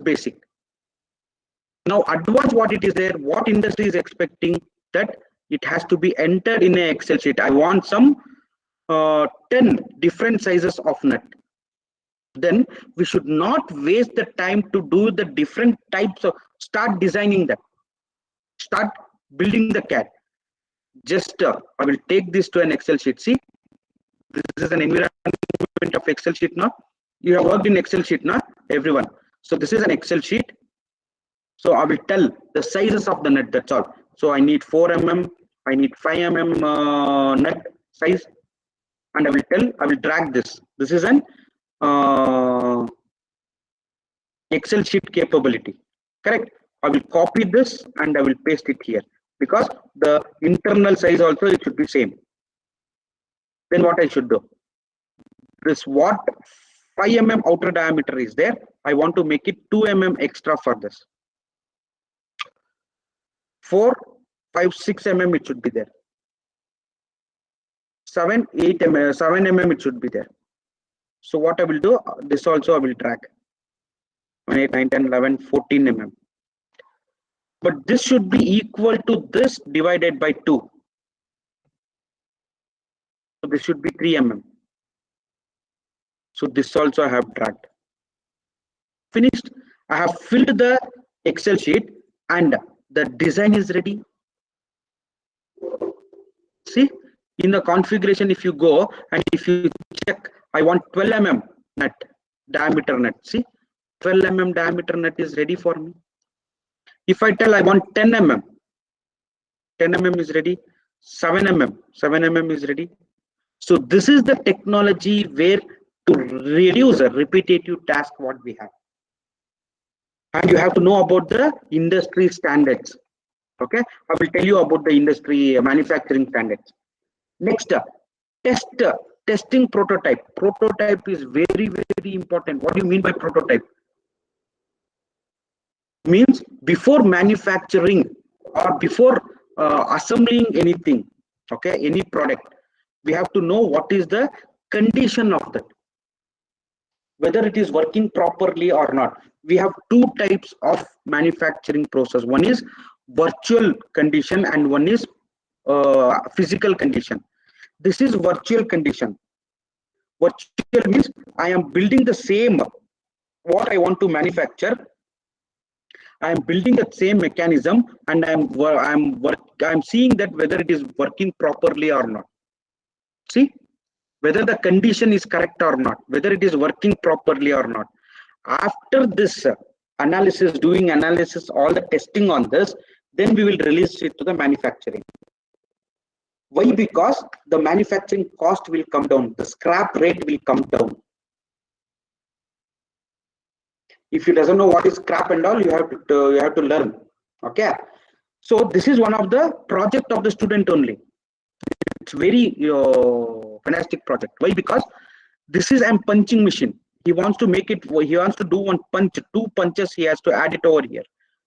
basic. Now advanced, what it is there, what industry is expecting, that it has to be entered in an Excel sheet. I want some 10 different sizes of nut. Then we should not waste the time to do the different types of, start designing that, start building the CAD. Just I will take this to an Excel sheet. See, this is an environment of Excel sheet now. You have worked in Excel sheet now, everyone. So this is an Excel sheet. So I will tell the sizes of the nut, that's all. So I need 4 mm, I need 5 mm nut size, and I will tell, I will drag this. This is an Excel sheet capability, correct? I will copy this and I will paste it here, because the internal size also it should be same. Then what I should do, this what 5 mm outer diameter is there, I want to make it 2 mm extra for this. 4, 5, 6 mm it should be there. 7, 8 mm, 7 mm it should be there. So what I will do, this also I will drag. 8, 9, 10, 11, 14 mm. But this should be equal to this divided by 2. So this should be 3 mm. So this also I have dragged. Finished. I have filled the Excel sheet and the design is ready. See, in the configuration, if you go and if you check, I want 12 mm nut, diameter nut. See, 12 mm diameter nut is ready for me. If I tell I want 10 mm, 10 mm is ready. 7 mm, 7 mm is ready. So this is the technology where to reduce a repetitive task what we have. And you have to know about the industry standards. Okay, I will tell you about the industry manufacturing standards. Next, testing prototype. Prototype is very, very important. What do you mean by prototype? Means before manufacturing or before assembling anything, okay, any product, we have to know what is the condition of that, whether it is working properly or not. We have two types of manufacturing process. One is virtual condition and one is physical condition. This is virtual condition. Virtual means I am building the same what I want to manufacture. I am building the same mechanism and I'm seeing that whether it is working properly or not. See, whether the condition is correct or not, whether it is working properly or not. After this analysis, doing analysis, all the testing on this, then we will release it to the manufacturing. Why? Because the manufacturing cost will come down, the scrap rate will come down. If you doesn't know what is scrap and all, you have to learn. Okay, so this is one of the project of the student only. It's very fantastic project. Why? Because this is a punching machine. He wants to make it, he wants to do one punch, 2 punches he has to add it over here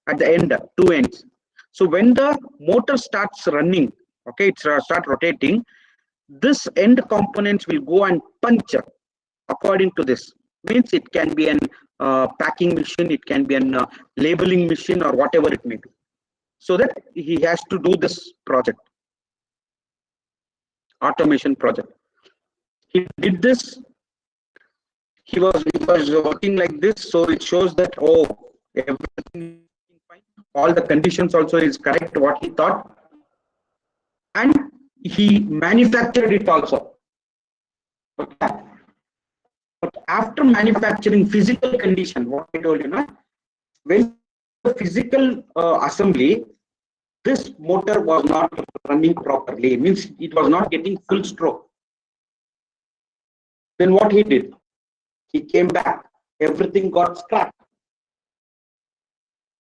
at the end, 2 ends. So when the motor starts running, okay, it start rotating, this end components will go and punch according to this. Means it can be an packing machine, it can be an labeling machine or whatever it may be. So that he has to do this project, automation project. He did this. He was working like this, so it shows that everything is fine. All the conditions also is correct what he thought, and he manufactured it also. Okay. But after manufacturing, physical condition, what I told you, when the physical assembly, this motor was not running properly, means it was not getting full stroke. Then what he did? He came back, everything got scrapped.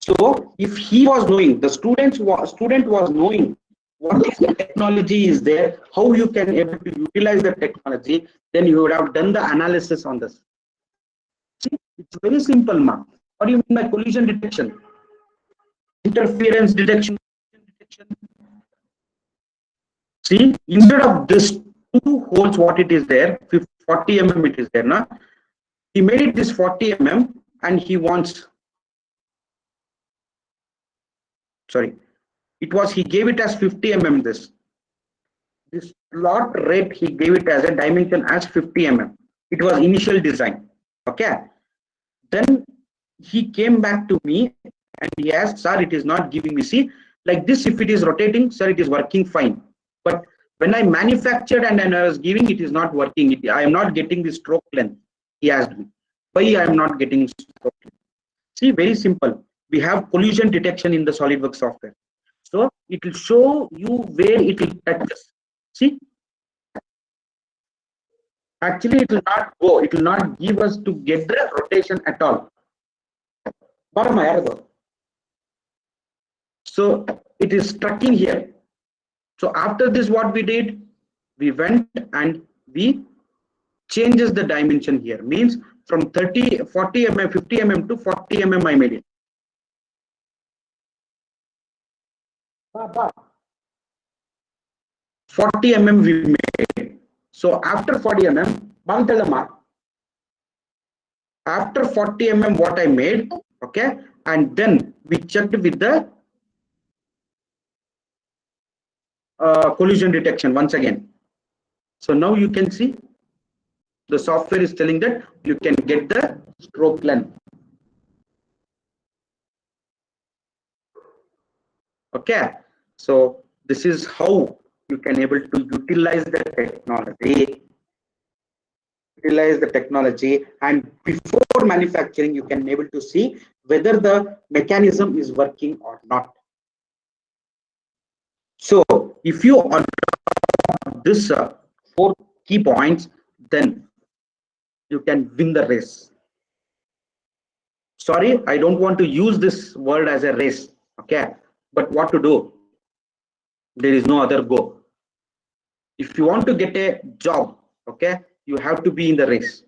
So if he was knowing, the student was knowing what is the technology is there, how you can able to utilize the technology, then you would have done the analysis on this. See, it's very simple, ma'am. What do you mean by collision detection? Interference detection. See, instead of this 2 holes, what it is there, 40 mm it is there, na? He made it this 40 mm and he wants sorry, it was, he gave it as 50 mm. This slot rate, he gave it as a dimension as 50 mm. It was initial design. Okay. Then he came back to me and he asked, sir, it is not giving me. See, like this, if it is rotating, sir, it is working fine. But when I manufactured and I was giving, it is not working. I am not getting the stroke length. He asked me, why I am not getting stroke length? See, very simple. We have collision detection in the SolidWorks software. So it will show you where it will touch. See, actually it will not go. It will not give us to get the rotation at all. So it is stuck in here. So after this, what we did, we went and we changes the dimension here. Means from 40 mm, 50 mm to 40 mm I made it. 40 mm we made. So after 40 mm, after 40 mm what I made, okay, and then we checked with the collision detection once again. So now you can see the software is telling that you can get the stroke length. Okay, so this is how you can able to utilize the technology, and before manufacturing you can able to see whether the mechanism is working or not. So if you adopt this 4 key points, then you can win the race. Sorry, I don't want to use this word as a race, okay, but what to do? There is no other go. If you want to get a job, okay, you have to be in the race.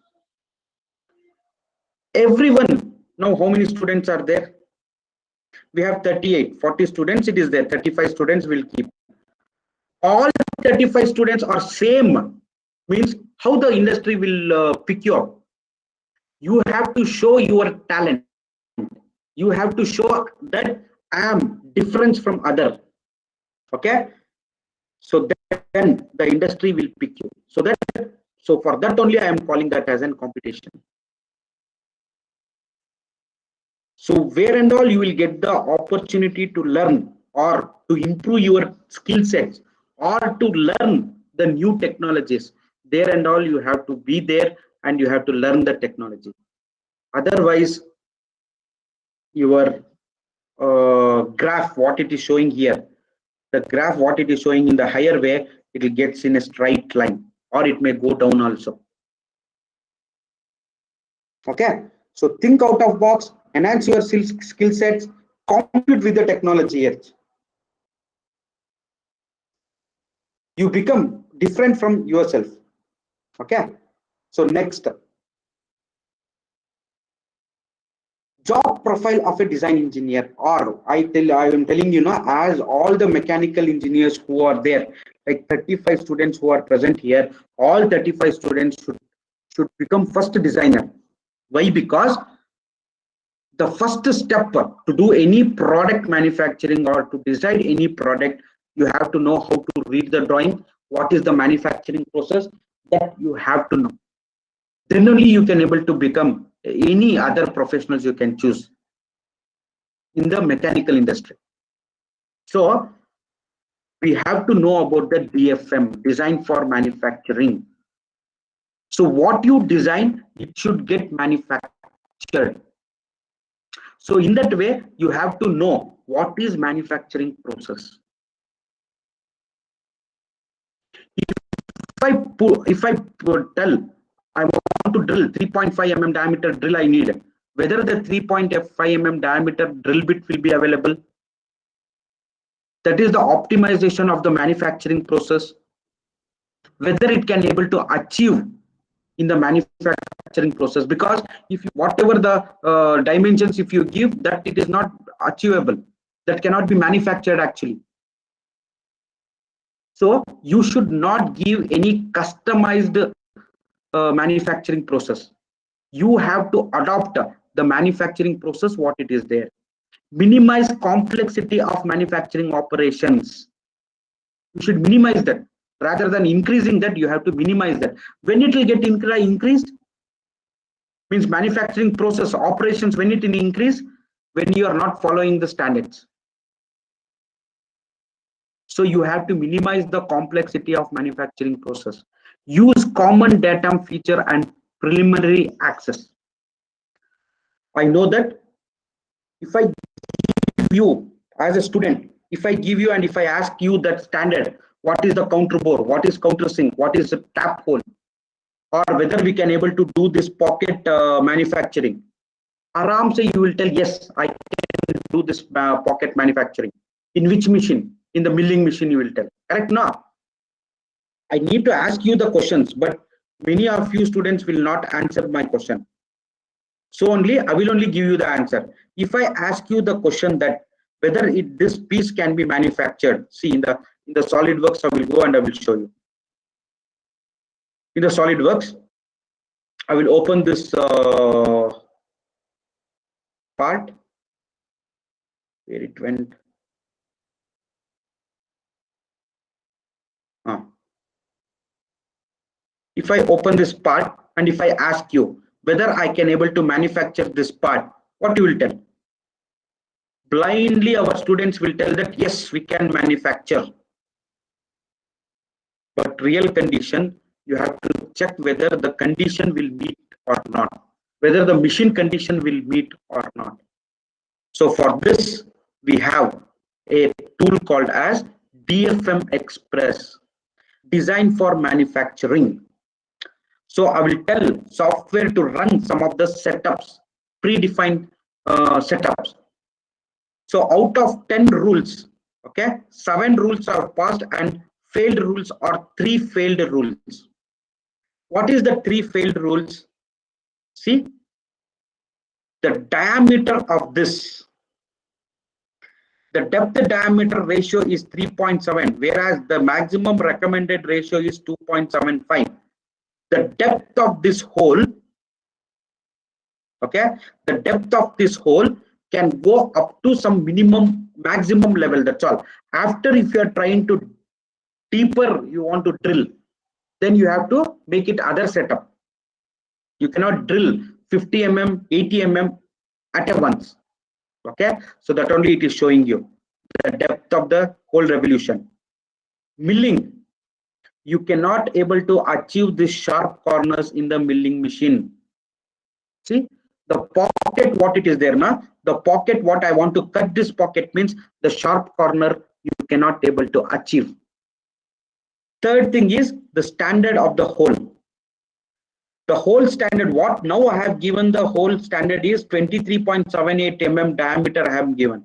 Everyone, now how many students are there? We have 38, 40 students, it is there, 35 students will keep. All 35 students are same, means how the industry will pick you up. You have to show your talent. You have to show that I am different from other. Okay, so then the industry will pick you. So for that only I am calling that as a competition. So where and all you will get the opportunity to learn or to improve your skill sets or to learn the new technologies. There and all you have to be there and you have to learn the technology. Otherwise, your graph, what it is showing here, the graph, what it is showing in the higher way, it will get in a straight line or it may go down also. Okay, so think out of box, enhance your skill sets, compete with the technology edge. You become different from yourself. Okay, so next, job profile of a design engineer, or I am telling you now, as all the mechanical engineers who are there, like 35 students who are present here, all 35 students should become first designer. Why? Because the first step to do any product manufacturing or to design any product, you have to know how to read the drawing, what is the manufacturing process, that you have to know. Then only you can able to become any other professionals you can choose in the mechanical industry. So we have to know about the DFM, design for manufacturing. So what you design, it should get manufactured. So in that way, you have to know what is manufacturing process. If I tell I want to drill 3.5 mm diameter drill, I need whether the 3.5 mm diameter drill bit will be available. That is the optimization of the manufacturing process. Whether it can able to achieve in the manufacturing process, because if you, whatever the dimensions if you give, that it is not achievable, that cannot be manufactured actually. So you should not give any customized manufacturing process. You have to adopt the manufacturing process what it is there. minimize complexity of manufacturing operations. You should minimize that. Rather than increasing that, you have to minimize that. When it will get increased, means manufacturing process operations, when it will increase, when you are not following the standards. So you have to minimize the complexity of manufacturing process. Use common datum feature and preliminary access. I know that if I give you as a student, if I give you and if I ask you that standard, what is the counter bore, what is countersink, what is the tap hole, or whether we can able to do this pocket manufacturing, aram say you will tell yes, I can do this pocket manufacturing. In which machine? In the milling machine you will tell. Correct now? I need to ask you the questions, but many of you students will not answer my question. So I will only give you the answer. If I ask you the question that whether this piece can be manufactured, see in the SolidWorks, I will go and I will show you. In the SolidWorks, I will open this part where it went. If I open this part and if I ask you whether I can able to manufacture this part, what you will tell? Blindly our students will tell that yes, we can manufacture. But real condition, you have to check whether the condition will meet or not, whether the machine condition will meet or not. So for this, we have a tool called as DFM Express, designed for manufacturing. So I will tell software to run some of the setups, predefined setups. So out of 10 rules, okay, 7 rules are passed and failed rules are 3 failed rules. What is the 3 failed rules? See, the diameter of this, the depth diameter ratio is 3.7, whereas the maximum recommended ratio is 2.75. The depth of this hole, okay, the depth of this hole can go up to some maximum level, that's all. After, if you are trying to deeper, you want to drill, then you have to make it other setup. You cannot drill 50 mm, 80 mm at a once. Okay, so that only it is showing you the depth of the hole revolution. Milling, you cannot able to achieve the sharp corners in the milling machine. See, the pocket, what it is there now, the pocket, what I want to cut this pocket means the sharp corner you cannot able to achieve. Third thing is the standard of the hole. The hole standard, what now I have given the hole standard is 23.78 mm diameter I have given,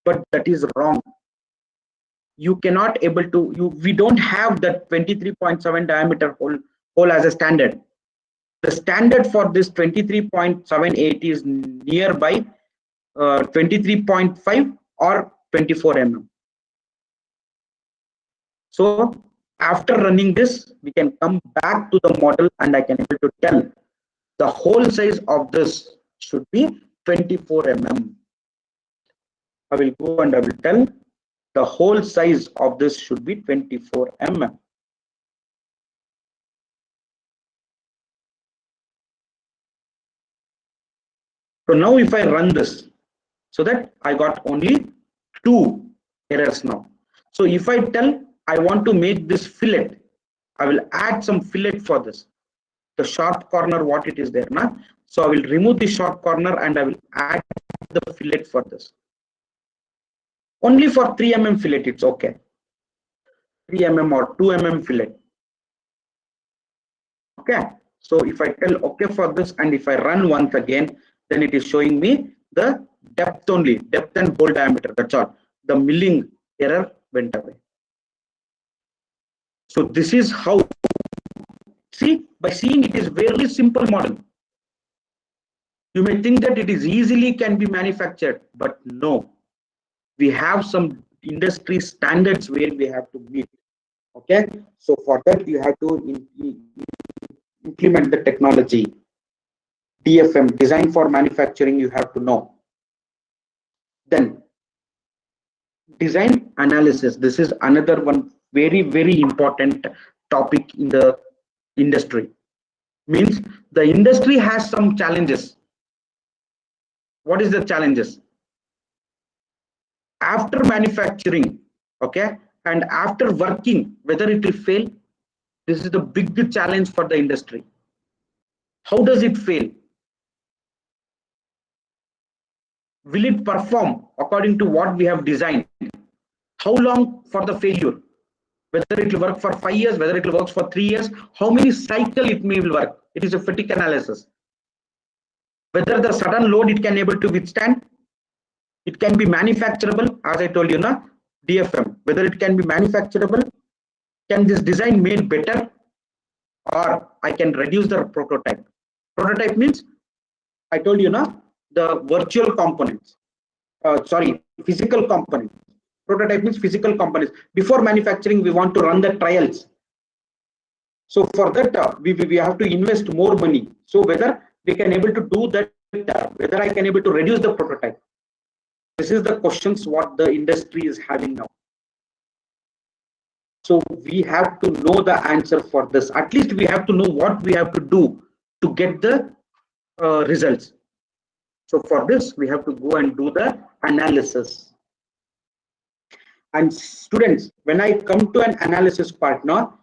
but that is wrong. You cannot able to, we don't have that 23.7 diameter hole as a standard. The standard for this 23.78 is nearby 23.5 or 24 mm. So after running this, we can come back to the model and I can able to tell the hole size of this should be 24 mm. I will go and I will tell the hole size of this should be 24 mm. So now if I run this, so that I got only 2 errors now. So if I tell I want to make this fillet, I will add some fillet for this. The sharp corner, what it is there now. So I will remove the sharp corner and I will add the fillet for this. Only for 3 mm fillet, it's okay. 3 mm or 2 mm fillet. Okay. So if I tell okay for this and if I run once again, then it is showing me the depth only, depth and hole diameter. That's all. The milling error went away. So this is how, see, by seeing it is very simple model. You may think that it is easily can be manufactured, but no. We have some industry standards where we have to meet. Okay. So for that you have to implement the technology. DFM, design for manufacturing, you have to know. Then design analysis. This is another one very important topic in the industry. Means the industry has some challenges. What is the challenges? After manufacturing, okay, and after working, whether it will fail. This is the big challenge for the industry. How does it fail? Will it perform according to what we have designed? How long for the failure? Whether it will work for 5 years, whether it will work for 3 years, how many cycle it may will work? It is a fatigue analysis. Whether the sudden load it can able to withstand, it can be manufacturable, as I told you, na DFM. Whether it can be manufacturable, can this design made better, or I can reduce the prototype. Prototype means I told you, na the virtual components. Sorry, physical components. Prototype means physical components. Before manufacturing, we want to run the trials. So for that, we have to invest more money. So whether we can able to do that, whether I can able to reduce the prototype. This is the questions what the industry is having now. So we have to know the answer for this. At least we have to know what we have to do to get the results. So for this, we have to go and do the analysis. And students, when I come to an analysis part now,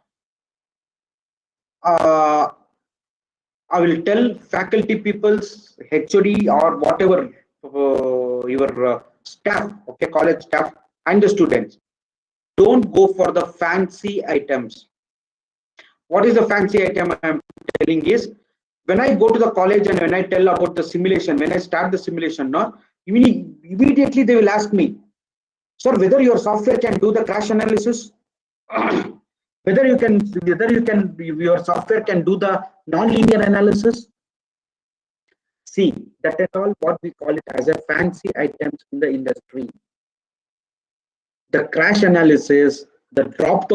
I will tell faculty peoples, HOD or whatever your staff, okay, college staff and the students, don't go for the fancy items. What is the fancy item I am telling is, when I go to the college and when I tell about the simulation, when I start the simulation now, immediately they will ask me, sir, whether your software can do the crash analysis, whether your software can do the non-linear analysis. See, that is all what we call it as a fancy items in the industry. The crash analysis, the drop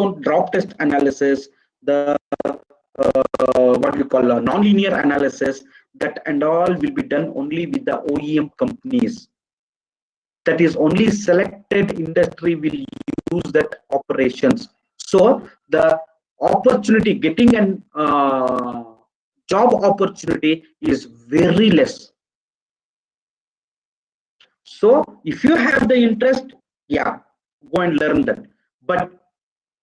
test analysis, the what we call a non-linear analysis, that and all will be done only with the OEM companies. That is only selected industry will use that operations. So the opportunity, getting an job opportunity is very less. So if you have the interest, yeah, go and learn that. But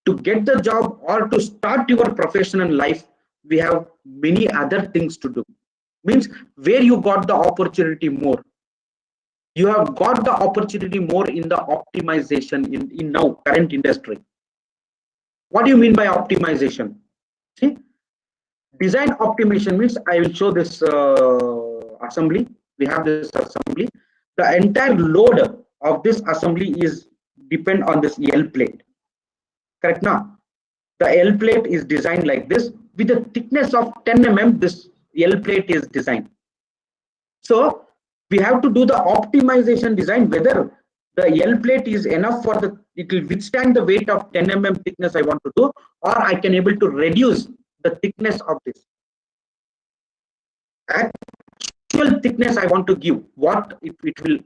to get the job or to start your professional life, we have many other things to do. Means where you got the opportunity more. You have got the opportunity more in the optimization in now current industry. What do you mean by optimization? See, design optimization means, I will show this assembly. We have this assembly. The entire load of this assembly is depend on this L plate. Correct now? The L plate is designed like this with a thickness of 10 mm. This L plate is designed. So we have to do the optimization design, whether the L plate is enough for the, it will withstand the weight of 10 mm thickness I want to do, or I can able to reduce the thickness of this. Actual thickness I want to give, what it will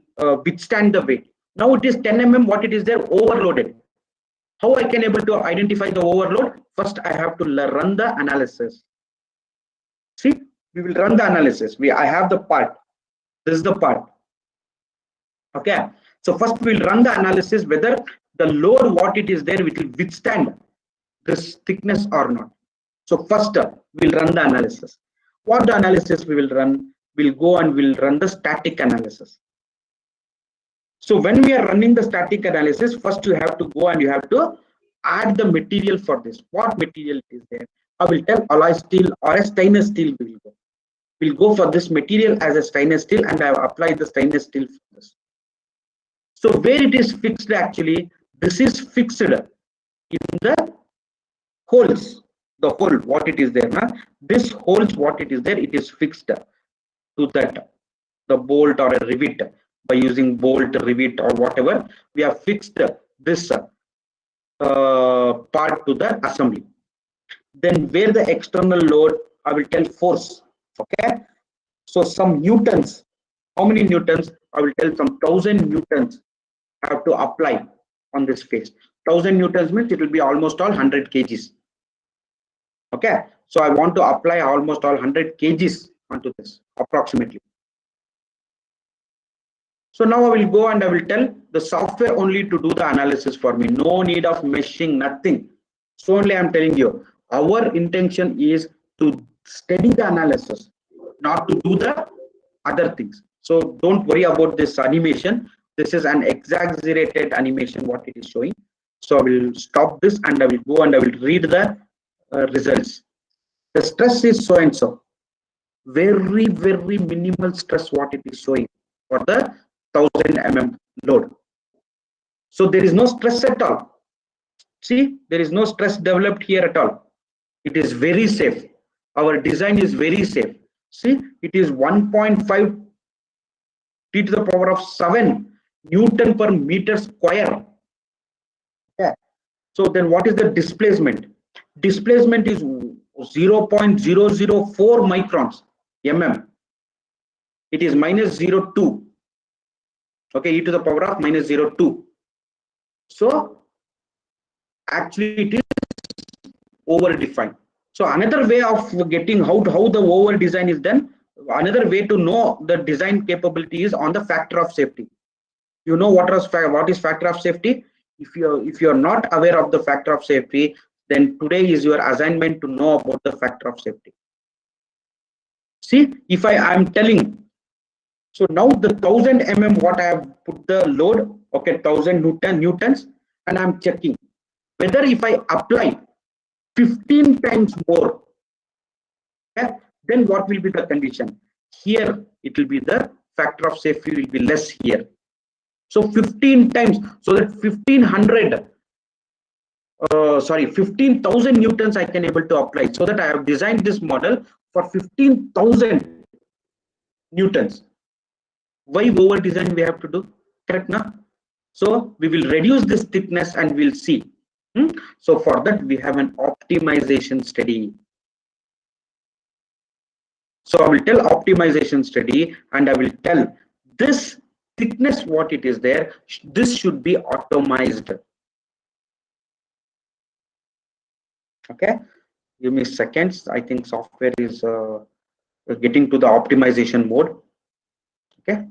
withstand the weight. Now it is 10 mm, what it is there, overloaded. How I can able to identify the overload? First, I have to run the analysis. See, we will run the analysis. I have the part. This is the part. Okay. So first we will run the analysis whether the load what it is there it will withstand this thickness or not. So first we'll run the analysis. What the analysis we will run? We'll go and we'll run the static analysis. So when we are running the static analysis, first you have to go and you have to add the material for this. What material is there? I will tell alloy steel or a stainless steel we will go. We'll go for this material as a stainless steel, and I have applied the stainless steel for this. So where it is fixed, actually, this is fixed in the holes. The hole, what it is there. Now, this holes, what it is there, it is fixed to that, the bolt or a rivet. By using bolt, rivet or whatever, we have fixed this part to the assembly. Then where the external load, I will tell force. Okay, so some newtons. How many newtons? I will tell some 1000 newtons have to apply on this phase. 1000 newtons means it will be almost all 100 kgs. Okay, so I want to apply almost all 100 kgs onto this approximately. So now I will go and I will tell the software only to do the analysis for me. No need of meshing, nothing. So only I'm telling you, our intention is to study the analysis, not to do the other things. So don't worry about this animation. This is an exaggerated animation what it is showing. So I will stop this and I will go and I will read the results. The stress is so and so. Very minimal stress what it is showing for the 1000 mm load. So there is no stress at all. See, there is no stress developed here at all. It is very safe. Our design is very safe. See, it is 1.5 t to the power of 7 Newton per meter square. Okay. So then what is the displacement? Displacement is 0.004 microns mm. It is minus 0.2. Okay, e to the power of minus 0.2. So actually it is over defined. So another way of getting how the over design is done, another way to know the design capability is on the factor of safety. You know what is factor of safety? If you're not aware of the factor of safety, then today is your assignment to know about the factor of safety. See, if I'm telling, so now the 1000 mm what I have put the load, okay, 1000 newtons, and I'm checking whether if I apply 15 times more, okay, then what will be the condition? Here it will be the factor of safety will be less here. So 15 times, so that 15,000 newtons I can able to apply. So that I have designed this model for 15,000 newtons. Why over design we have to do? Correct now? So we will reduce this thickness and we'll see. So for that we have an optimization study. So I will tell optimization study and I will tell this thickness what it is there, this should be automized. Okay, give me seconds. I think software is getting to the optimization mode. Okay.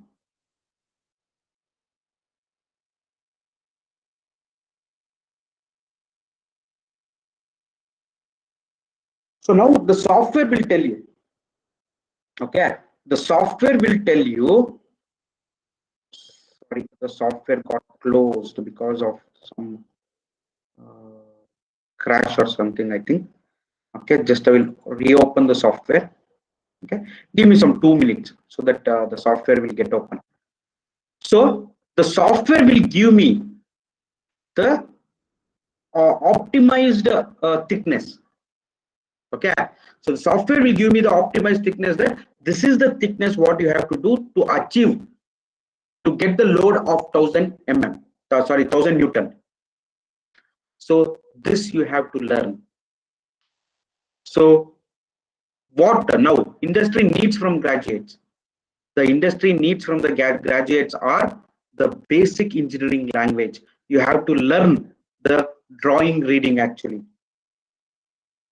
So now the software will tell you. Okay, the software will tell you. Sorry, the software got closed because of some crash or something, I think. Okay, just I will reopen the software. Okay, give me some 2 minutes so that the software will get open. So the software will give me the optimized thickness. Okay, so the software will give me the optimized thickness, that this is the thickness what you have to do to achieve to get the load of 1000 mm, 1000 newton. So this you have to learn. So what now industry needs from graduates? The industry needs from the graduates are the basic engineering language. You have to learn the drawing reading actually.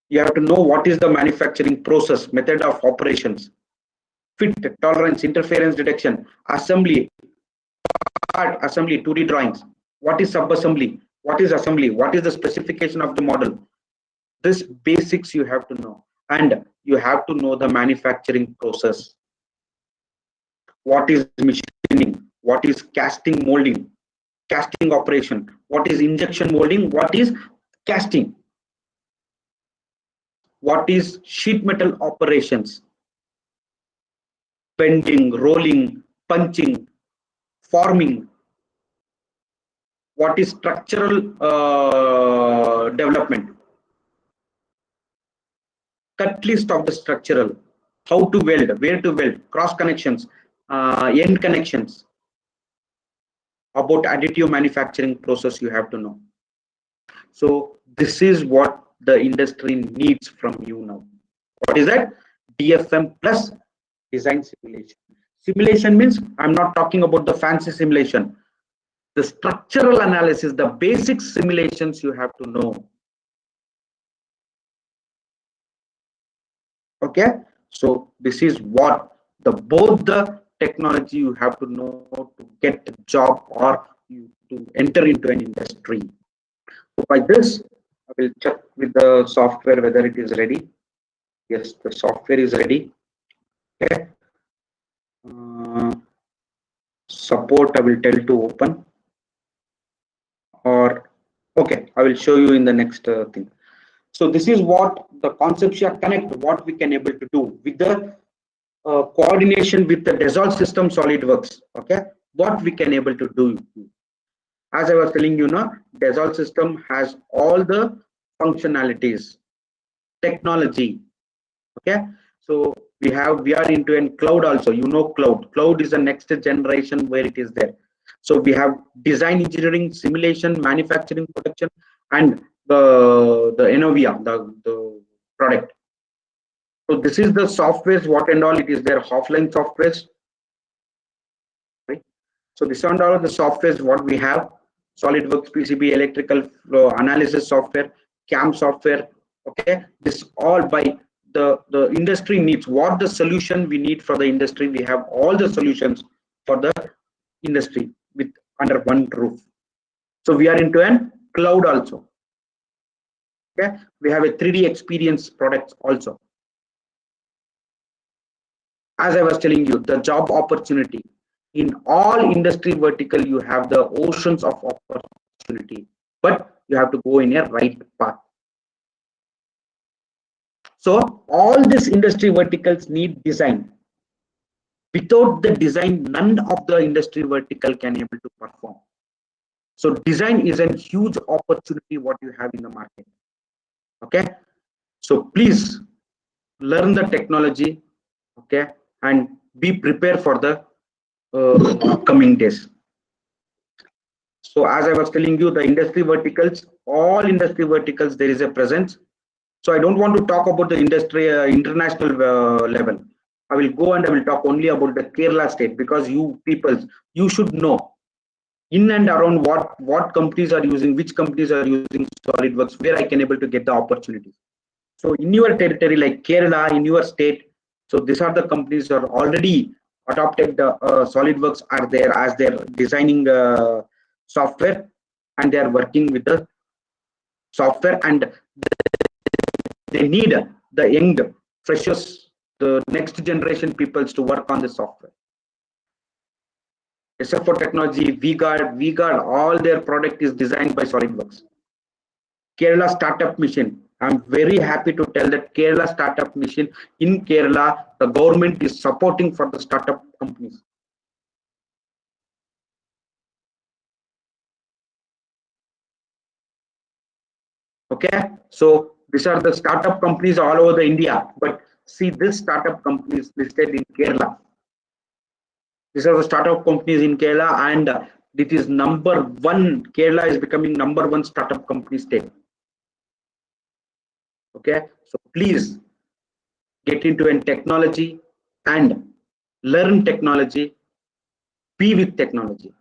You have to know what is the manufacturing process, method of operations, fit, tolerance, interference detection, assembly, part assembly, 2D drawings. What is subassembly? What is assembly? What is the specification of the model? This basics you have to know, and you have to know the manufacturing process. What is machining? What is casting molding? Casting operation. What is injection molding? What is casting? What is sheet metal operations? Bending, rolling, punching, forming. What is structural development? Cut list of the structural. How to weld, where to weld, cross connections, end connections. About additive manufacturing process you have to know. So this is what the industry needs from you now. What is that? DFM plus design simulation. Simulation means I'm not talking about the fancy simulation. The structural analysis, the basic simulations you have to know. Okay, so this is what both the technology you have to know to get a job or you to enter into an industry. So by this, I will check with the software whether it is ready. Yes, the software is ready. Okay. Support I will tell to open, or okay, I will show you in the next thing. So this is what the Conceptia Connect, what we can able to do with the coordination with the Dassault system SolidWorks. Okay, what we can able to do. As I was telling you now, Dassault system has all the functionalities, technology. Okay, so we are into a cloud also. You know, cloud is the next generation where it is there. So we have design, engineering, simulation, manufacturing, production, and the Enovia, the product. So this is the softwares, what and all it is there, offline softwares, right? So this and all of the softwares what we have: SolidWorks, PCB, electrical flow analysis software, CAM software. Okay, this all by the industry needs. What the solution we need for the industry, we have all the solutions for the industry with under one roof. So we are into an cloud also. Okay, we have a 3D experience products also. As I was telling you, the job opportunity in all industry vertical, you have the oceans of opportunity, but you have to go in a right path. So all these industry verticals need design. Without the design, none of the industry vertical can able to perform. So design is a huge opportunity what you have in the market. Okay, so please learn the technology. Okay, and be prepared for the upcoming days. So as I was telling you, the industry verticals, all industry verticals, there is a presence. So I don't want to talk about the industry international level. I will go and I will talk only about the Kerala state, because you people, you should know in and around what companies are using, which companies are using SolidWorks, where I can able to get the opportunities. So in your territory like Kerala, in your state, so these are the companies that are already adopted the SolidWorks are there as they're designing software, and they are working with the software, and they need the young freshers, the next generation peoples to work on the software. Except for technology, VGuard, all their product is designed by SolidWorks. Kerala Startup Mission. I'm very happy to tell that Kerala Startup Mission in Kerala, the government is supporting for the startup companies. Okay, so these are the startup companies all over the India, but see this startup companies listed in Kerala. These are the startup companies in Kerala, and it is number one. Kerala is becoming number one startup company state. Okay, so please get into a technology and learn technology, be with technology.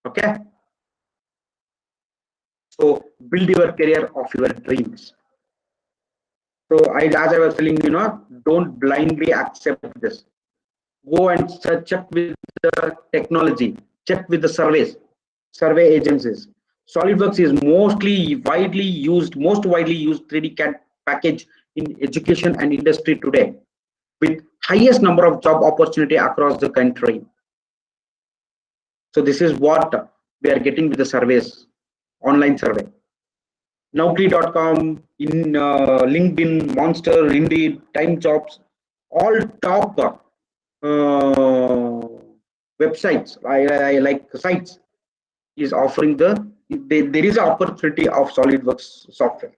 Okay, so build your career of your dreams. So as I was telling you, don't blindly accept this. Go and check with the technology, check with the survey agencies. SolidWorks is most widely used 3D CAD package in education and industry today, with highest number of job opportunity across the country. So this is what we are getting with the surveys, online survey. Naukri.com, in LinkedIn, Monster, Indeed, Time Jobs, all top websites, I like sites, is offering there is an opportunity of SolidWorks software.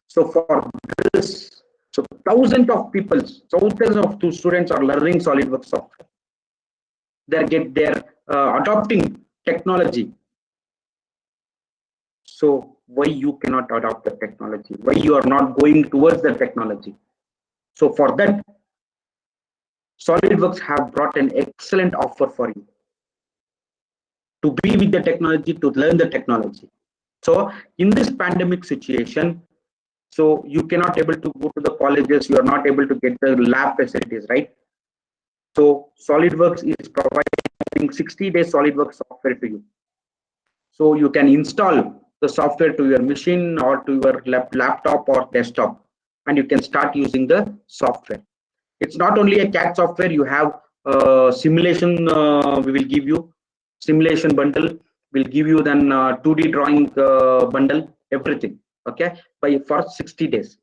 So for this, so thousands of students are learning SolidWorks software. They're adopting technology. So why you cannot adopt the technology, why you are not going towards the technology. So for that, SolidWorks have brought an excellent offer for you to be with the technology, to learn the technology. So in this pandemic situation, so you cannot able to go to the colleges, you are not able to get the lab facilities, right? So SolidWorks is providing 60-day SolidWorks software to you. So you can install the software to your machine or to your laptop or desktop, and you can start using the software. It's not only a CAD software, you have simulation, we will give you simulation bundle, we'll give you then 2D drawing bundle, everything, okay, for 60 days.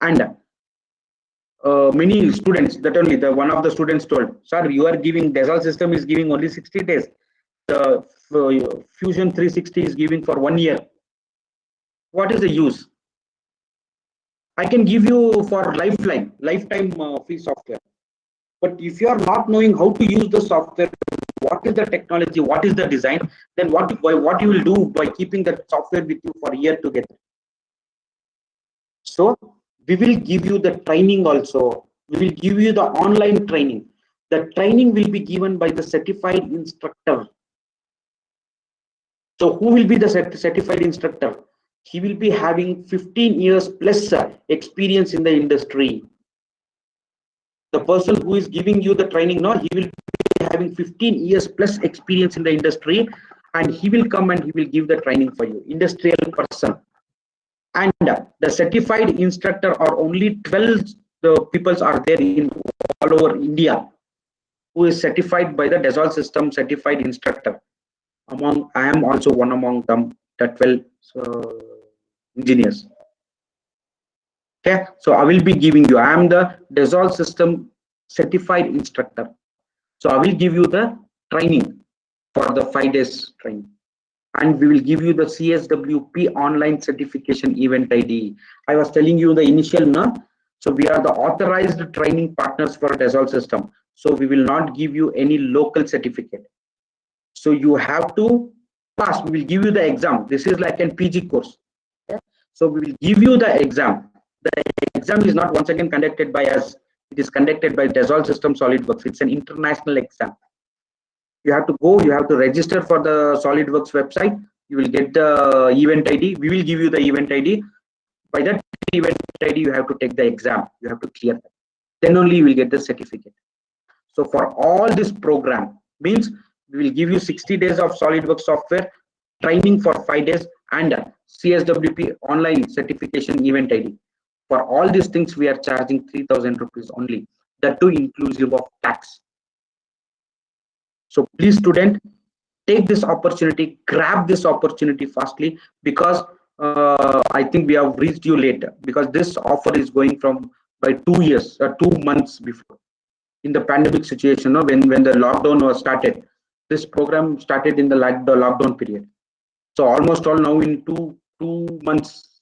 And many students, that only the one of the students told, sir, you are giving, Dassault system is giving only 60 days. The Fusion 360 is giving for 1 year. What is the use? I can give you for lifetime free software. But if you are not knowing how to use the software, what is the technology, what is the design, then what you will do by keeping that software with you for a year together. So we will give you the training also. We will give you the online training. The training will be given by the certified instructor. So who will be the certified instructor? He will be having 15 years plus experience in the industry. The person who is giving you the training now, he will be having 15 years plus experience in the industry, and he will come and he will give the training for you, industrial person. And the certified instructor are only 12 the peoples are there in all over India who is certified by the Dassault system certified instructor. I am also one among them, the 12 engineers. Okay, so I will be giving you, I am the Dassault system certified instructor. So I will give you the training for the 5 days training. And we will give you the CSWP online certification event ID. I was telling you the initial, no? So we are the authorized training partners for Dassault system. So we will not give you any local certificate. So you have to pass. We will give you the exam. This is like an PG course. Okay? So we will give you the exam. The exam is not once again conducted by us. It is conducted by Dassault System SolidWorks. It's an international exam. You have to go, you have to register for the SolidWorks website. You will get the event ID. We will give you the event ID. By that event ID, you have to take the exam. You have to clear that. Then only you will get the certificate. So for all this program means we will give you 60 days of SolidWorks software, training for 5 days, and CSWP online certification event ID. For all these things, we are charging 3,000 rupees only. That too inclusive of tax. So please, student, take this opportunity, grab this opportunity fastly, because I think we have reached you later, because this offer is going from by 2 years or 2 months before. In the pandemic situation, when the lockdown was started, this program started in the lockdown period. So almost all now in 2 months,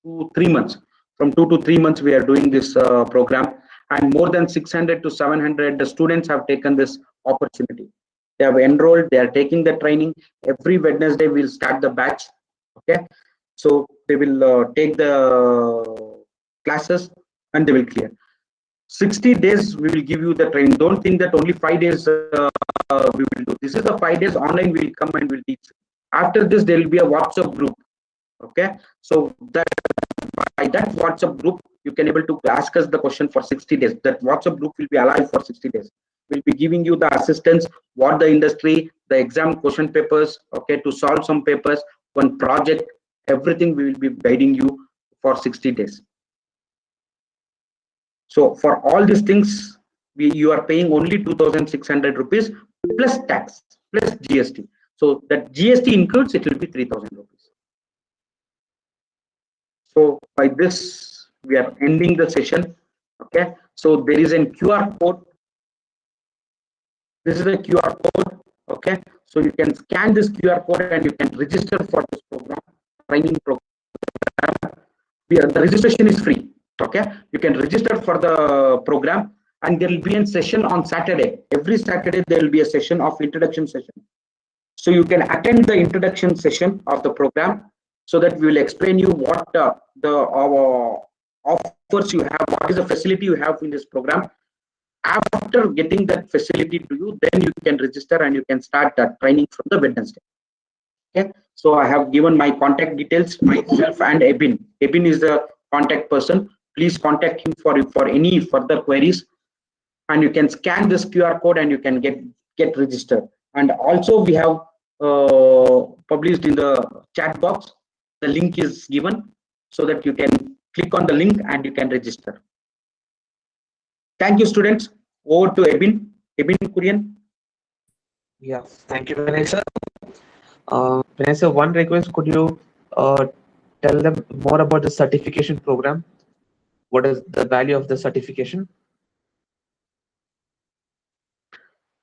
3 months, from 2 to 3 months, we are doing this program, and more than 600 to 700 students have taken this opportunity. They have enrolled, they are taking the training. Every Wednesday we'll start the batch. Okay, so they will take the classes and they will clear. 60 days we will give you the training. Don't think that only 5 days we will do. This is the 5 days online. We will come and we'll teach. After this, there will be a WhatsApp group. Okay, so that by that WhatsApp group, you can able to ask us the question for 60 days. That WhatsApp group will be alive for 60 days. We'll be giving you the assistance, what the industry, the exam question papers, okay, to solve some papers, one project, everything we will be guiding you for 60 days. So for all these things, you are paying only 2,600 rupees plus tax, plus GST. So that GST includes, it will be 3,000 rupees. So by this, we are ending the session. Okay, so there is a QR code. This is a QR code. Okay, so you can scan this QR code and you can register for this program, training program. The registration is free. Okay, you can register for the program, and there will be a session on Saturday. Every Saturday there will be a session of introduction session. So you can attend the introduction session of the program, so that we will explain you what the offers you have, what is the facility you have in this program. After getting that facility to you, then you can register and you can start that training from the Wednesday. Okay, so I have given my contact details, myself and Ebin. Ebin is the contact person. Please contact him for any further queries, and you can scan this QR code and you can get registered. And also we have published in the chat box, the link is given so that you can click on the link and you can register. Thank you, students. Over to Ebin Kurian. Yeah, thank you, Vinay sir. Vinay sir, one request, could you tell them more about the certification program? What is the value of the certification?